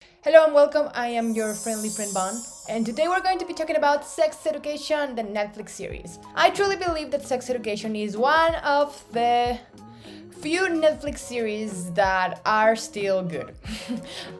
Hello and welcome. I am your friendly friend Bon, and today we're going to be talking about Sex Education, the Netflix series. I truly believe that Sex Education is one of the few Netflix series that are still good.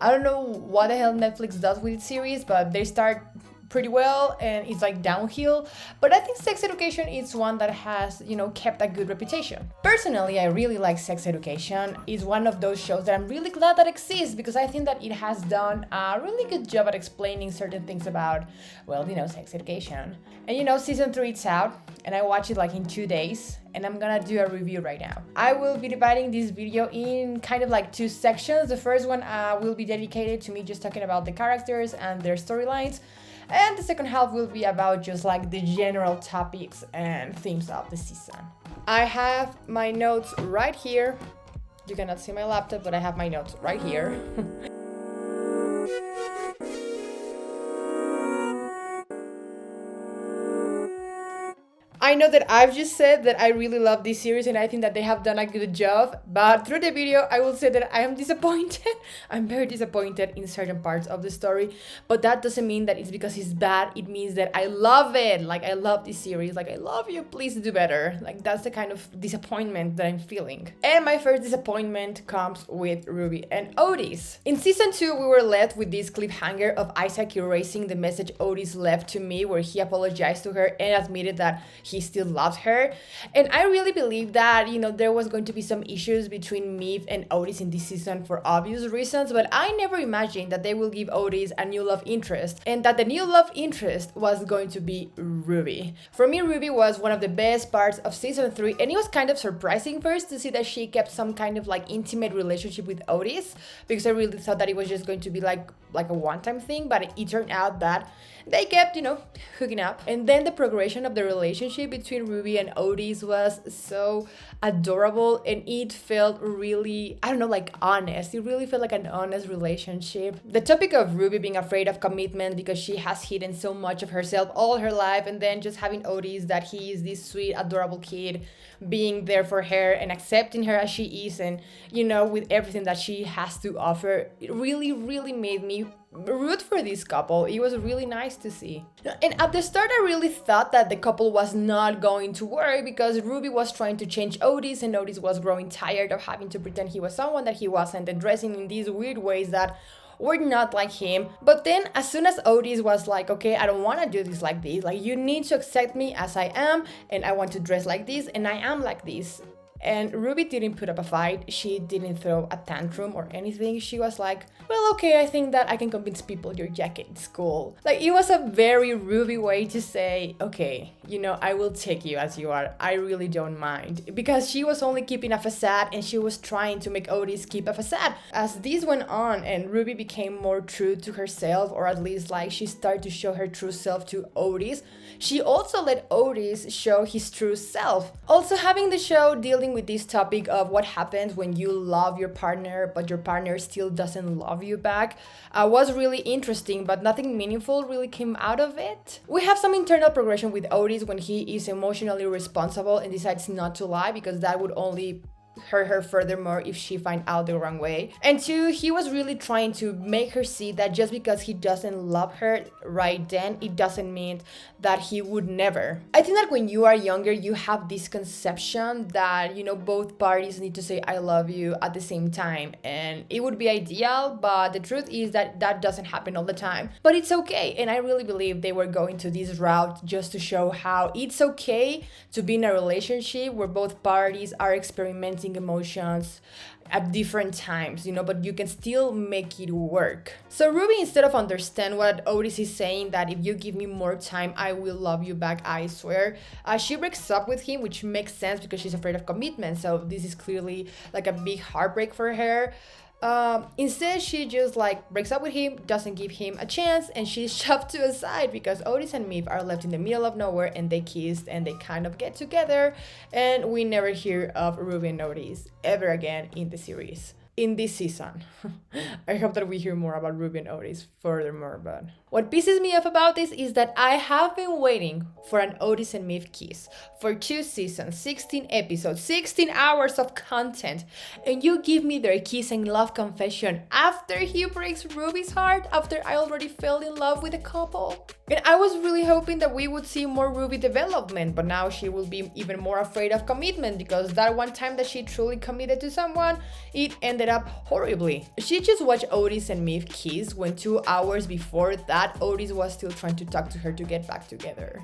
I don't know what the hell Netflix does with its series, but they start pretty well and it's like downhill, but I think Sex Education is one that has kept a good reputation. Personally, I really like Sex Education. It's one of those shows that I'm really glad that exists because I think that it has done a really good job at explaining certain things about sex education. And season 3 it's out and I watched it like in 2 days and I'm gonna do a review right now. I will be dividing this video in kind of like two sections. The first one will be dedicated to me just talking about the characters and their storylines, and the second half will be about just like the general topics and themes of the season. I have my notes right here. You cannot see my laptop, but I have my notes right here. I know that I've just said that I really love this series and I think that they have done a good job, but through the video I will say that I am disappointed. I'm very disappointed in certain parts of the story, but that doesn't mean that it's because it's bad. It means that I love it. Like, I love this series. Like, I love you. Please do better. Like, that's the kind of disappointment that I'm feeling. And my first disappointment comes with Ruby and Otis. In season 2, we were left with this cliffhanger of Isaac erasing the message Otis left to me, where he apologized to her and admitted that he still loves her. And I really believe that, there was going to be some issues between Maeve and Otis in this season for obvious reasons, but I never imagined that they will give Otis a new love interest and that the new love interest was going to be Ruby. For me, Ruby was one of the best parts of season 3, and it was kind of surprising first to see that she kept some kind of like intimate relationship with Otis, because I really thought that it was just going to be like a one-time thing, but it turned out that they kept, hooking up. And then the progression of the relationship between Ruby and Otis was so adorable, and it felt really, I don't know, like honest. It really felt like an honest relationship. The topic of Ruby being afraid of commitment because she has hidden so much of herself all her life, and then just having Otis, that he is this sweet, adorable kid, being there for her and accepting her as she is, and with everything that she has to offer, it really, really made me root for this couple. It was really nice to see. And at the start, I really thought that the couple was not going to work because Ruby was trying to change Otis, and Otis was growing tired of having to pretend he was someone that he wasn't and dressing in these weird ways that were not like him. But then as soon as Otis was like, okay, I don't want to do this like this, like, you need to accept me as I am, and I want to dress like this, and I am like this. And Ruby didn't put up a fight. She didn't throw a tantrum or anything. She was like, well, okay, I think that I can convince people your jacket is cool. Like, it was a very Ruby way to say, okay, I will take you as you are. I really don't mind. Because she was only keeping a facade, and she was trying to make Otis keep a facade. As this went on and Ruby became more true to herself, or at least like she started to show her true self to Otis, she also let Otis show his true self. Also, having the show dealing with this topic of what happens when you love your partner but your partner still doesn't love you back was really interesting, but nothing meaningful really came out of it. We have some internal progression with Otis when he is emotionally responsible and decides not to lie, because that would only hurt her furthermore if she find out the wrong way. And two, he was really trying to make her see that just because he doesn't love her right then, it doesn't mean that he would never. I think that when you are younger, you have this conception that both parties need to say I love you at the same time, and it would be ideal, but the truth is that that doesn't happen all the time. But it's okay, and I really believe they were going to this route just to show how it's okay to be in a relationship where both parties are experimenting emotions at different times, but you can still make it work. So Ruby, instead of understand what Otis is saying, that if you give me more time, I will love you back, I swear, she breaks up with him, which makes sense because she's afraid of commitment. So this is clearly like a big heartbreak for her. Instead, she just like breaks up with him, doesn't give him a chance, and she's shoved to a side because Otis and Maeve are left in the middle of nowhere, and they kissed and they kind of get together, and we never hear of Ruby and Otis ever again in the series. in this season. I hope that we hear more about Ruby and Otis furthermore, but what pisses me off about this is that I have been waiting for an Otis and Maeve kiss for 2 seasons, 16 episodes, 16 hours of content, and you give me their kiss and love confession after he breaks Ruby's heart, after I already fell in love with the couple. And I was really hoping that we would see more Ruby development, but now she will be even more afraid of commitment because that one time that she truly committed to someone, it ended up horribly. She just watched Otis and Maeve kiss when 2 hours before that, Otis was still trying to talk to her to get back together.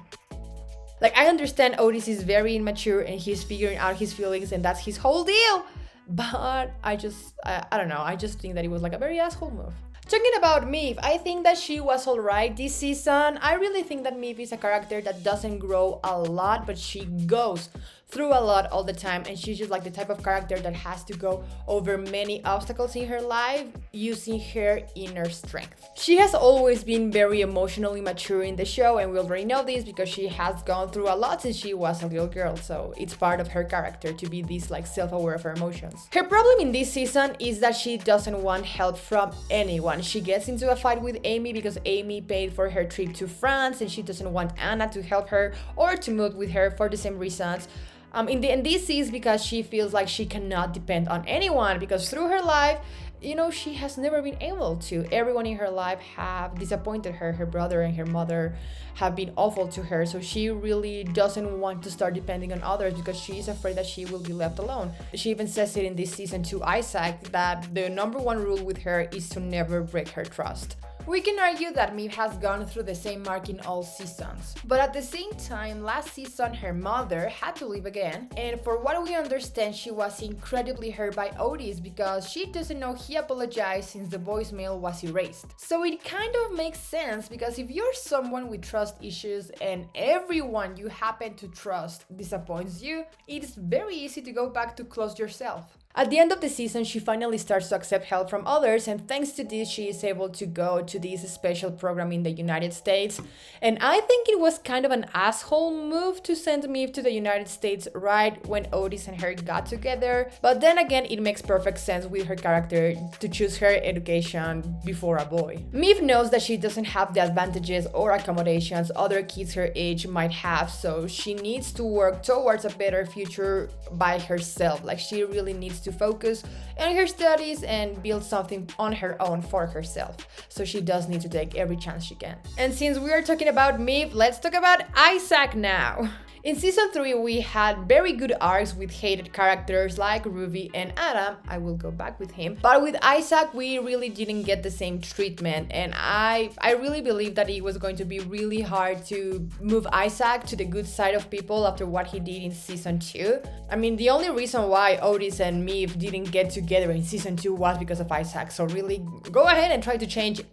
Like, I understand Otis is very immature and he's figuring out his feelings and that's his whole deal, but I don't know, I just think that it was like a very asshole move. Talking about Maeve, I think that she was alright this season. I really think that Maeve is a character that doesn't grow a lot, but she goes through a lot all the time, and she's just like the type of character that has to go over many obstacles in her life using her inner strength. She has always been very emotionally mature in the show, and we already know this because she has gone through a lot since she was a little girl, so it's part of her character to be this like self-aware of her emotions. Her problem in this season is that she doesn't want help from anyone. She gets into a fight with Amy because Amy paid for her trip to France and she doesn't want Anna to help her or to move with her for the same reasons. And this is because she feels like she cannot depend on anyone because through her life, you know, she has never been able to. Everyone in her life have disappointed her. Her brother and her mother have been awful to her. So she really doesn't want to start depending on others because she's afraid that she will be left alone. She even says it in this season to Isaac that the number one rule with her is to never break her trust. We can argue that Maeve has gone through the same mark in all seasons, but at the same time, last season her mother had to leave again, and for what we understand, she was incredibly hurt by Otis because she doesn't know he apologized since the voicemail was erased. So it kind of makes sense because if you're someone with trust issues and everyone you happen to trust disappoints you, it's very easy to go back to close yourself. At the end of the season, she finally starts to accept help from others, and thanks to this, she is able to go to this special program in the United States. And I think it was kind of an asshole move to send Maeve to the United States right when Otis and her got together. But then again, it makes perfect sense with her character to choose her education before a boy. Maeve knows that she doesn't have the advantages or accommodations other kids her age might have, so she needs to work towards a better future by herself. Like, she really needs to focus on her studies and build something on her own for herself. So she does need to take every chance she can. And since we are talking about Maeve, let's talk about Isaac now. In season 3, we had very good arcs with hated characters like Ruby and Adam. I will go back with him. But with Isaac, we really didn't get the same treatment. And I really believe that it was going to be really hard to move Isaac to the good side of people after what he did in season 2. I mean, the only reason why Otis and Maeve didn't get together in season 2 was because of Isaac. So really, go ahead and try to change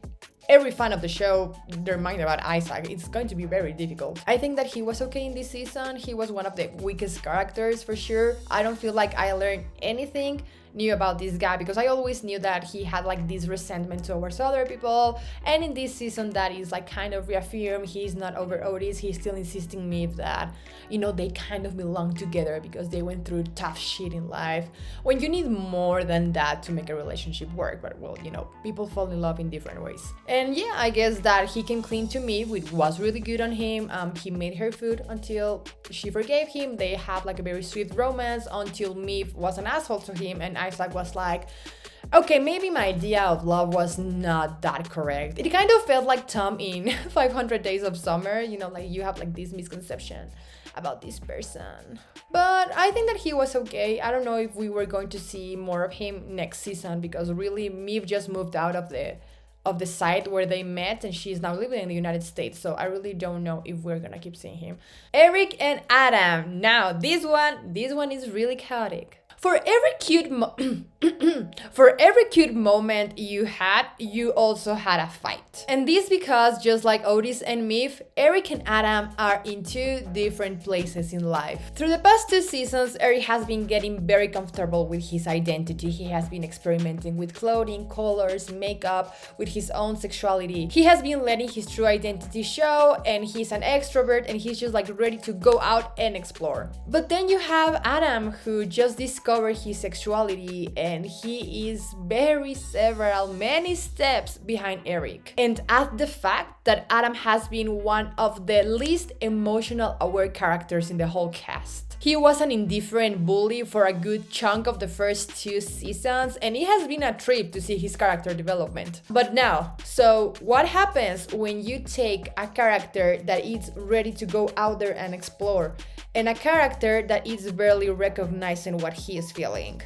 every fan of the show their mind about Isaac. It's going to be very difficult. I think that he was okay in this season. He was one of the weakest characters for sure. I don't feel like I learned anything new about this guy because I always knew that he had like this resentment towards other people, and in this season that is like kind of reaffirmed. He's not over Otis. He's still insisting me that, you know, they kind of belong together because they went through tough shit in life when you need more than that to make a relationship work. But well, you know, people fall in love in different ways. And yeah, I guess that he can cling to me, which was really good on him. He made her food until she forgave him. They had like a very sweet romance until Maeve was an asshole to him, and Isaac was like, okay, maybe my idea of love was not that correct. It kind of felt like Tom in 500 Days of Summer, you know, like you have like this misconception about this person. But I think that he was okay. I don't know if we were going to see more of him next season because really Maeve just moved out of the site where they met and she's now living in the United States, so I really don't know if we're gonna keep seeing him. Eric and Adam. Now this one is really chaotic. For every cute moment you had, you also had a fight. And this because just like Otis and Maeve, Eric and Adam are in 2 different places in life. Through the past 2 seasons, Eric has been getting very comfortable with his identity. He has been experimenting with clothing, colors, makeup, with his own sexuality. He has been letting his true identity show, and he's an extrovert and he's just like ready to go out and explore. But then you have Adam, who just discovered discover his sexuality, and he is many steps behind Eric. And add the fact that Adam has been one of the least emotional aware characters in the whole cast. He was an indifferent bully for a good chunk of the first 2 seasons, and it has been a trip to see his character development. But now, so what happens when you take a character that is ready to go out there and explore, and a character that is barely recognizing what he is feeling?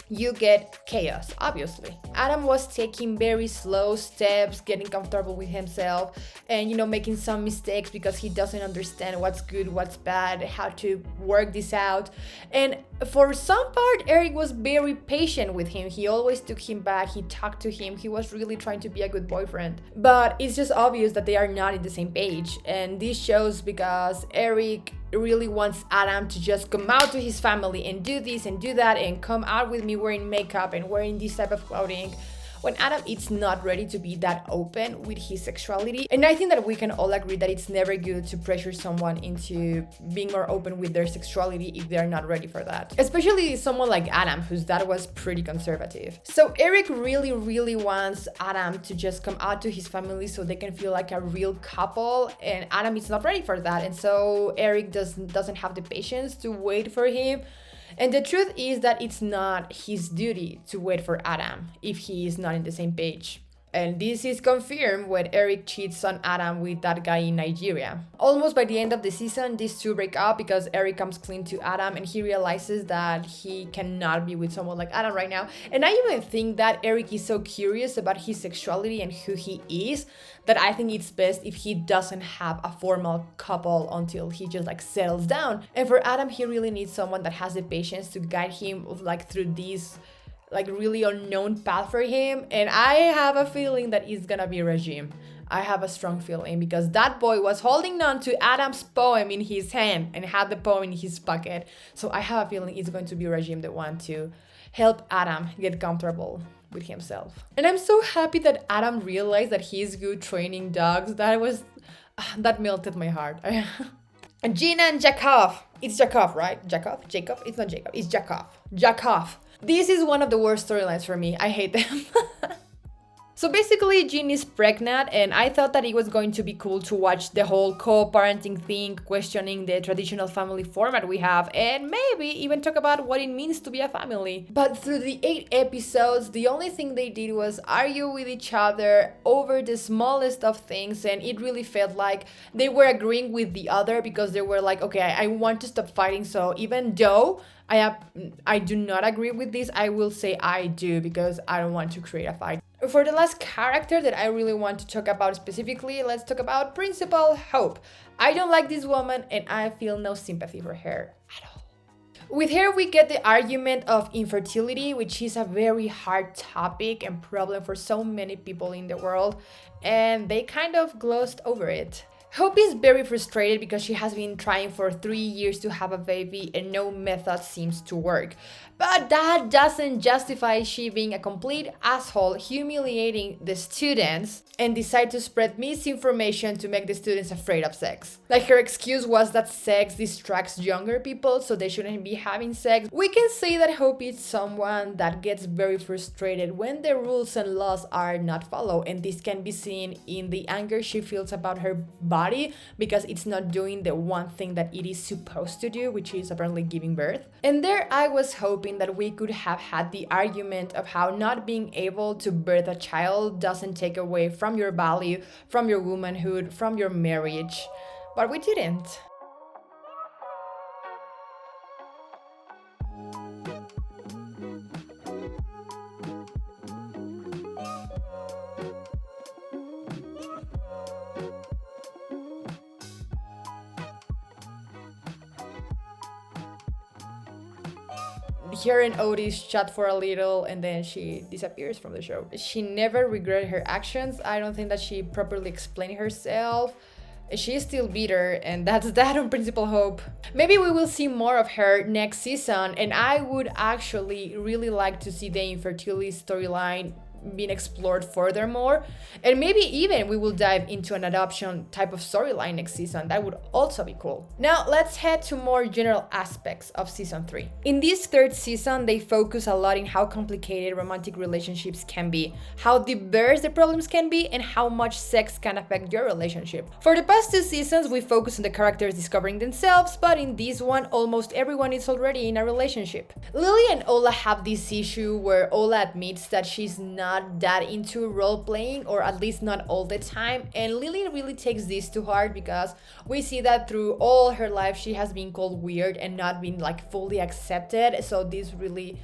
You get chaos, obviously. Adam was taking very slow steps, getting comfortable with himself, and making some mistakes because he doesn't understand what's good, what's bad, how to work this out. And for some part, Eric was very patient with him. He always took him back, he talked to him, he was really trying to be a good boyfriend. But it's just obvious that they are not in the same page. And this shows because Eric really wants Adam to just come out to his family and do this and do that and come out with me wearing makeup and wearing this type of clothing, when Adam is not ready to be that open with his sexuality. And I think that we can all agree that it's never good to pressure someone into being more open with their sexuality if they're not ready for that. Especially someone like Adam, whose dad was pretty conservative. So Eric really wants Adam to just come out to his family so they can feel like a real couple, and Adam is not ready for that. And so Eric doesn't have the patience to wait for him. And the truth is that it's not his duty to wait for Adam if he is not in the same page. And this is confirmed when Eric cheats on Adam with that guy in Nigeria. Almost by the end of the season, these two break up because Eric comes clean to Adam and he realizes that he cannot be with someone like Adam right now. And I even think that Eric is so curious about his sexuality and who he is that I think it's best if he doesn't have a formal couple until he just settles down. And for Adam, he really needs someone that has the patience to guide him through these really unknown path for him. And I have a feeling that it's gonna be Regime. I have a strong feeling because that boy was holding on to Adam's poem in his hand and had the poem in his pocket. So I have a feeling it's going to be Regime the one to help Adam get comfortable with himself. And I'm so happy that Adam realized that he's good training dogs. That melted my heart. Gina and Jakov. It's Jakov, right? Jakov? Jacob? It's not Jacob. It's Jakov. Jakov. This is one of the worst storylines for me. I hate them. So basically, Jean is pregnant, and I thought that it was going to be cool to watch the whole co-parenting thing, questioning the traditional family format we have, and maybe even talk about what it means to be a family. But through the 8 episodes, the only thing they did was argue with each other over the smallest of things, and it really felt like they were agreeing with the other because they were like, okay, I want to stop fighting, so even though I do not agree with this, I will say I do because I don't want to create a fight. For the last character that I really want to talk about specifically, let's talk about Principal Hope. I don't like this woman and I feel no sympathy for her at all. With her, we get the argument of infertility, which is a very hard topic and problem for so many people in the world, and they kind of glossed over it. Hope is very frustrated because she has been trying for 3 years to have a baby and no method seems to work. But that doesn't justify she being a complete asshole, humiliating the students and decide to spread misinformation to make the students afraid of sex. Her excuse was that sex distracts younger people, so they shouldn't be having sex. We can say that Hope is someone that gets very frustrated when the rules and laws are not followed, and this can be seen in the anger she feels about her body because it's not doing the one thing that it is supposed to do, which is apparently giving birth. And there I was hoping that we could have had the argument of how not being able to birth a child doesn't take away from your value, from your womanhood, from your marriage, but we didn't. Her and Otis chat for a little and then she disappears from the show. She never regretted her actions. I don't think that she properly explained herself. She is still bitter, and that's that on Principal Hope. Maybe we will see more of her next season, and I would actually really like to see the infertility storyline been explored furthermore. And maybe even we will dive into an adoption type of storyline next season. That would also be cool. Now let's head to more general aspects of season 3. In this third season, they focus a lot in how complicated romantic relationships can be, how diverse the problems can be, and how much sex can affect your relationship. For the past 2 seasons, we focused on the characters discovering themselves, but in this one, almost everyone is already in a relationship. Lily and Ola have this issue where Ola admits that she's not that into role-playing, or at least not all the time, and Lily really takes this to heart because we see that through all her life she has been called weird and not been like fully accepted, so this really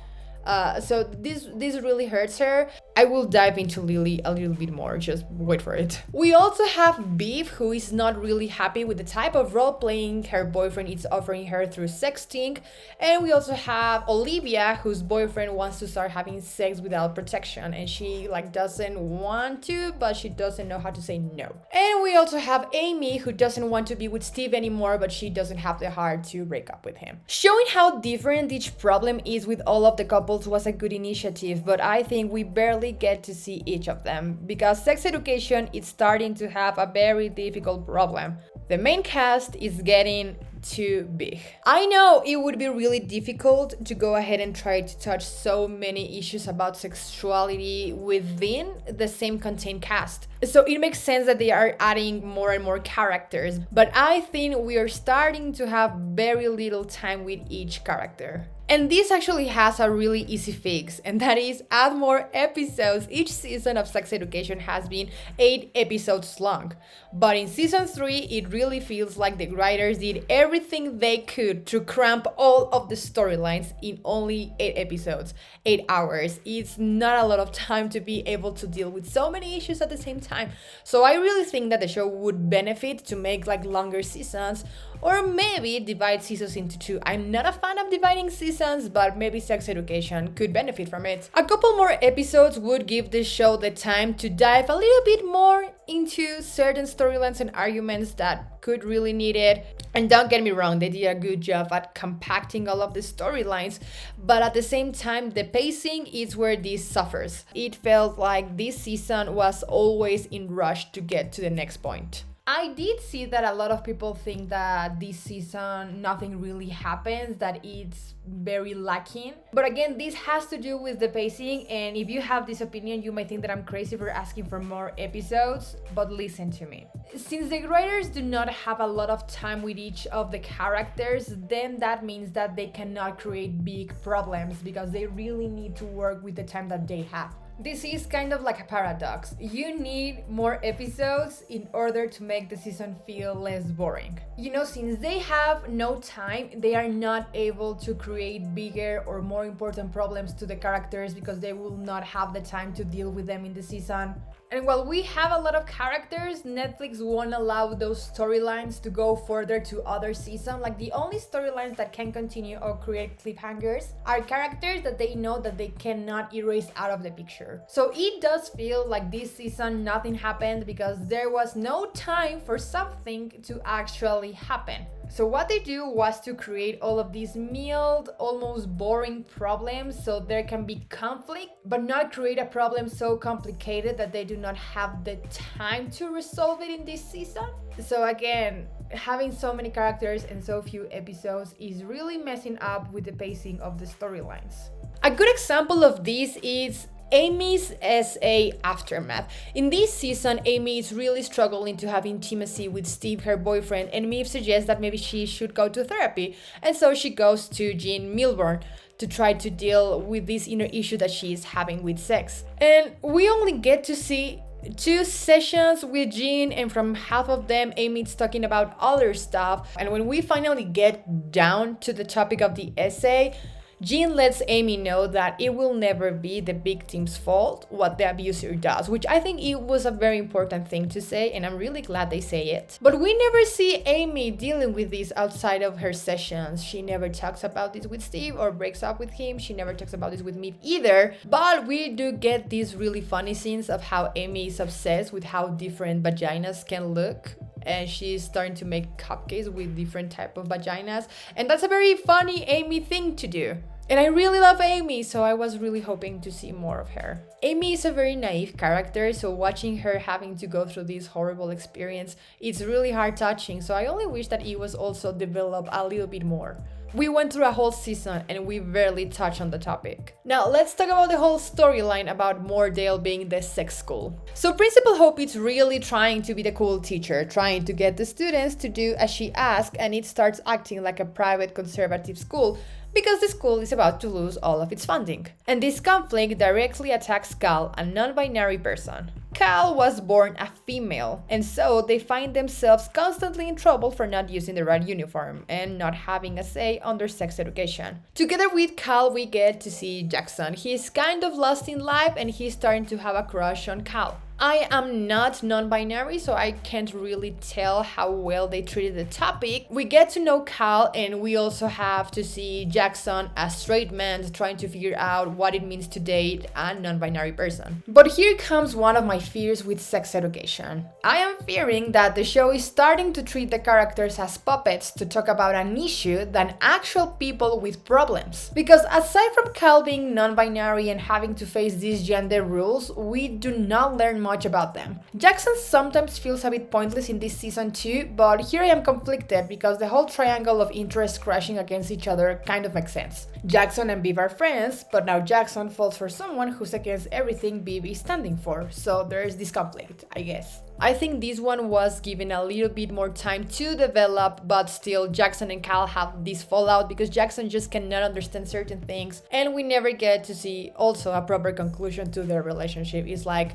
hurts her. I will dive into Lily a little bit more, just wait for it. We also have Beef, who is not really happy with the type of role-playing her boyfriend is offering her through sexting. And we also have Olivia, whose boyfriend wants to start having sex without protection, and she like doesn't want to, but she doesn't know how to say no. And we also have Amy, who doesn't want to be with Steve anymore, but she doesn't have the heart to break up with him. Showing how different each problem is with all of the couples was a good initiative, but I think we barely get to see each of them because sex education is starting to have a very difficult problem. The main cast is getting too big. I know it would be really difficult to go ahead and try to touch so many issues about sexuality within the same contained cast. So it makes sense that they are adding more and more characters, but I think we are starting to have very little time with each character. And this actually has a really easy fix, and that is add more episodes. Each season of Sex Education has been 8 episodes long. But in season 3, it really feels like the writers did everything they could to cramp all of the storylines in only 8 episodes, 8 hours. It's not a lot of time to be able to deal with so many issues at the same time. So I really think that the show would benefit to make like longer seasons, or maybe divide seasons into 2. I'm not a fan of dividing seasons, but maybe Sex Education could benefit from it. A couple more episodes would give the show the time to dive a little bit more into certain storylines and arguments that could really need it. And don't get me wrong, they did a good job at compacting all of the storylines, but at the same time, the pacing is where this suffers. It felt like this season was always in rush to get to the next point. I did see that a lot of people think that this season nothing really happens, that it's very lacking. But again, this has to do with the pacing, and if you have this opinion, you might think that I'm crazy for asking for more episodes, but listen to me. Since the writers do not have a lot of time with each of the characters, then that means that they cannot create big problems because they really need to work with the time that they have. This is kind of like a paradox. You need more episodes in order to make the season feel less boring. You know, since they have no time, they are not able to create bigger or more important problems to the characters because they will not have the time to deal with them in the season. And while we have a lot of characters, Netflix won't allow those storylines to go further to other seasons. Like the only storylines that can continue or create cliffhangers are characters that they know that they cannot erase out of the picture. So it does feel like this season nothing happened because there was no time for something to actually happen. So what they do was to create all of these mild, almost boring problems so there can be conflict, but not create a problem so complicated that they do not have the time to resolve it in this season. So again, having so many characters and so few episodes is really messing up with the pacing of the storylines. A good example of this is Amy's SA aftermath. In this season, Amy is really struggling to have intimacy with Steve, her boyfriend, and Maeve suggests that maybe she should go to therapy. And so she goes to Jean Milburn to try to deal with this inner issue that she is having with sex. And we only get to see 2 sessions with Jean, and from half of them, Amy's talking about other stuff. And when we finally get down to the topic of the essay, Jean lets Amy know that it will never be the victim's fault what the abuser does, which I think it was a very important thing to say, and I'm really glad they say it. But we never see Amy dealing with this outside of her sessions. She never talks about this with Steve or breaks up with him. She never talks about this with Mead either. But we do get these really funny scenes of how Amy is obsessed with how different vaginas can look, and she's starting to make cupcakes with different type of vaginas, and that's a very funny Amy thing to do. And I really love Amy, so I was really hoping to see more of her. Amy is a very naive character, so watching her having to go through this horrible experience, it's really heart touching, so I only wish that it was also developed a little bit more. We went through a whole season and we barely touched on the topic. Now let's talk about the whole storyline about Moordale being the sex school. So Principal Hope is really trying to be the cool teacher, trying to get the students to do as she asks, and it starts acting like a private conservative school because the school is about to lose all of its funding. And this conflict directly attacks Cal, a non-binary person. Cal was born a female, and so they find themselves constantly in trouble for not using the right uniform and not having a say on their sex education. Together with Cal, we get to see Jackson. He's kind of lost in life and he's starting to have a crush on Cal. I am not non-binary, so I can't really tell how well they treated the topic. We get to know Cal, and we also have to see Jackson, a straight man, trying to figure out what it means to date a non-binary person. But here comes one of my fears with sex education. I am fearing that the show is starting to treat the characters as puppets to talk about an issue than actual people with problems. Because aside from Cal being non-binary and having to face these gender rules, we do not learn much about them. Jackson sometimes feels a bit pointless in this season too, but here I am conflicted because the whole triangle of interests crashing against each other kind of makes sense. Jackson and Viv are friends, but now Jackson falls for someone who's against everything Viv is standing for, so there's this conflict, I guess. I think this one was given a little bit more time to develop, but still Jackson and Cal have this fallout because Jackson just cannot understand certain things, and we never get to see also a proper conclusion to their relationship. It's like,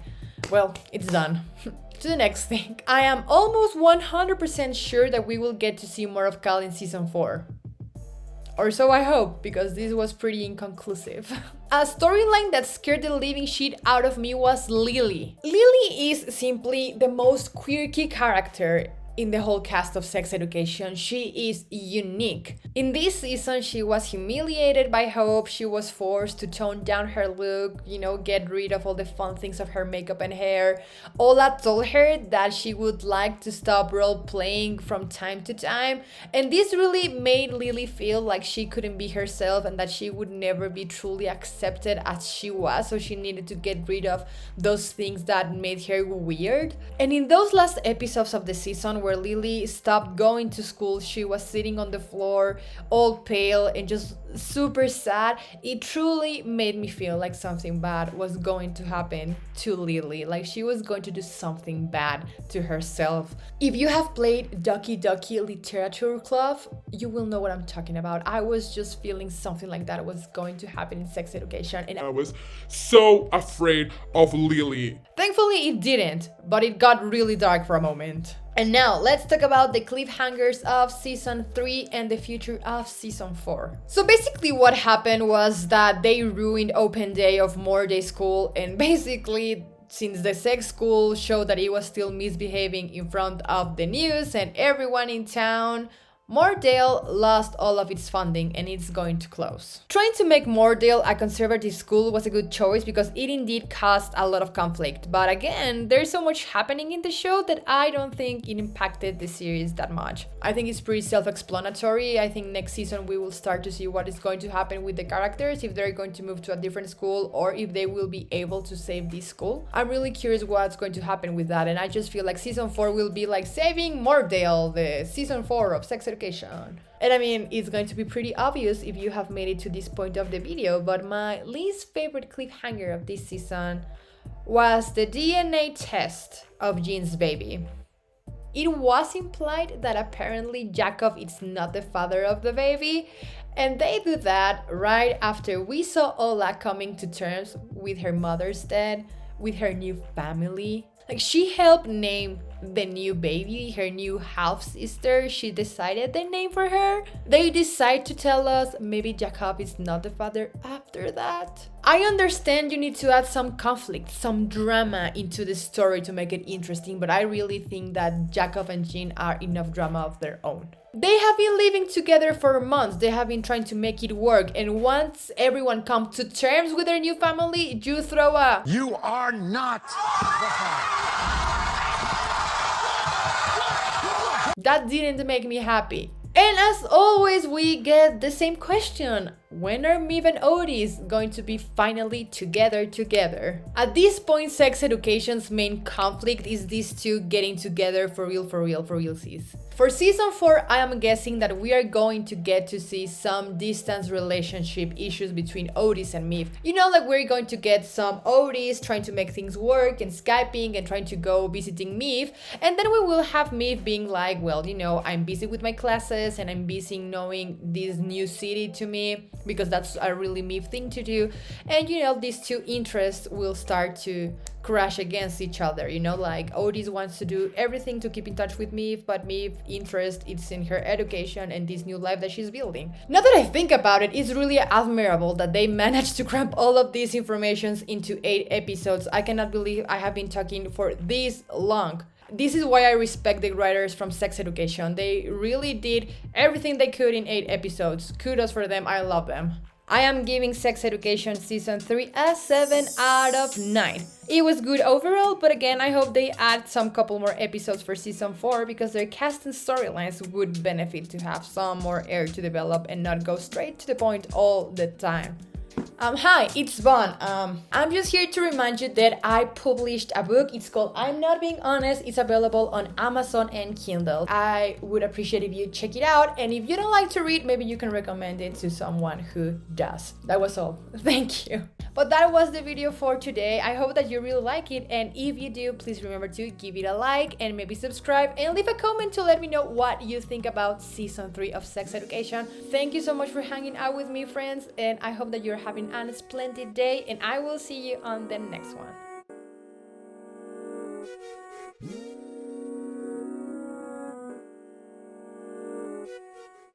well, it's done. To the next thing. I am almost 100% sure that we will get to see more of Cal in season 4. Or so I hope, because this was pretty inconclusive. A storyline that scared the living shit out of me was Lily. Lily is simply the most quirky character in the whole cast of Sex Education. She is unique. In this season, she was humiliated by Hope. She was forced to tone down her look, get rid of all the fun things of her makeup and hair. Ola told her that she would like to stop role-playing from time to time, and this really made Lily feel like she couldn't be herself and that she would never be truly accepted as she was, so she needed to get rid of those things that made her weird. And in those last episodes of the season where Lily stopped going to school, she was sitting on the floor, all pale and just super sad. It truly made me feel like something bad was going to happen to Lily, like she was going to do something bad to herself. If you have played Ducky Ducky Literature Club, you will know what I'm talking about. I was just feeling something like that was going to happen in Sex Education, and I was so afraid of Lily. Thankfully it didn't, but it got really dark for a moment. And now let's talk about the cliffhangers of season 3 and the future of season 4. So basically what happened was that they ruined open day of Moordale School, and basically since the sex school showed that it was still misbehaving in front of the news and everyone in town, Moordale lost all of its funding and it's going to close. Trying to make Moordale a conservative school was a good choice because it indeed caused a lot of conflict. But again, there's so much happening in the show that I don't think it impacted the series that much. I think it's pretty self-explanatory. I think next season we will start to see what is going to happen with the characters, if they're going to move to a different school or if they will be able to save this school. I'm really curious what's going to happen with that, and I just feel like season 4 will be like saving Moordale, the season 4 of Sex Education. And I mean, it's going to be pretty obvious if you have made it to this point of the video, but my least favorite cliffhanger of this season was the DNA test of Jean's baby. It was implied that apparently Jacob is not the father of the baby, and they do that right after we saw Ola coming to terms with her mother's death, with her new family. Like, she helped name the new baby, her new half-sister. She decided the name for her. They decide to tell us maybe Jacob is not the father after that. I understand you need to add some conflict, some drama into the story to make it interesting, but I really think that Jacob and Jean are enough drama of their own. They have been living together for months. They have been trying to make it work, and once everyone comes to terms with their new family, you throw a "You are not the father." That didn't make me happy. And as always, we get the same question. When are Miv and Otis going to be finally together? At this point, sex education's main conflict is these two getting together for realsies. For season 4, I am guessing that we are going to get to see some distance relationship issues between Otis and Miv. You know, like we're going to get some Otis trying to make things work and Skyping and trying to go visiting Miv. And then we will have Miv being like, well, you know, I'm busy with my classes and I'm busy knowing this new city to me because that's a really Miv thing to do. And you know, these two interests will start to crash against each other, you know, like Otis wants to do everything to keep in touch with Miv, but Miv interest is in her education and this new life that she's building. Now that I think about it, it's really admirable that they managed to cram all of these informations into 8 episodes. I cannot believe I have been talking for this long. This is why I respect the writers from Sex Education. They really did everything they could in 8 episodes. Kudos for them, I love them. I am giving Sex Education Season 3 a 7 out of 9. It was good overall, but again, I hope they add some couple more episodes for Season 4 because their cast and storylines would benefit to have some more air to develop and not go straight to the point all the time. Hi, it's Bon. I'm just here to remind you that I published a book. It's called I'm Not Being Honest. It's available on Amazon and Kindle. I would appreciate if you check it out. And if you don't like to read, maybe you can recommend it to someone who does. That was all. Thank you. But that was the video for today. I hope that you really like it. And if you do, please remember to give it a like and maybe subscribe and leave a comment to let me know what you think about Season 3 of Sex Education. Thank you so much for hanging out with me, friends. And I hope that you're having a splendid day. And I will see you on the next one.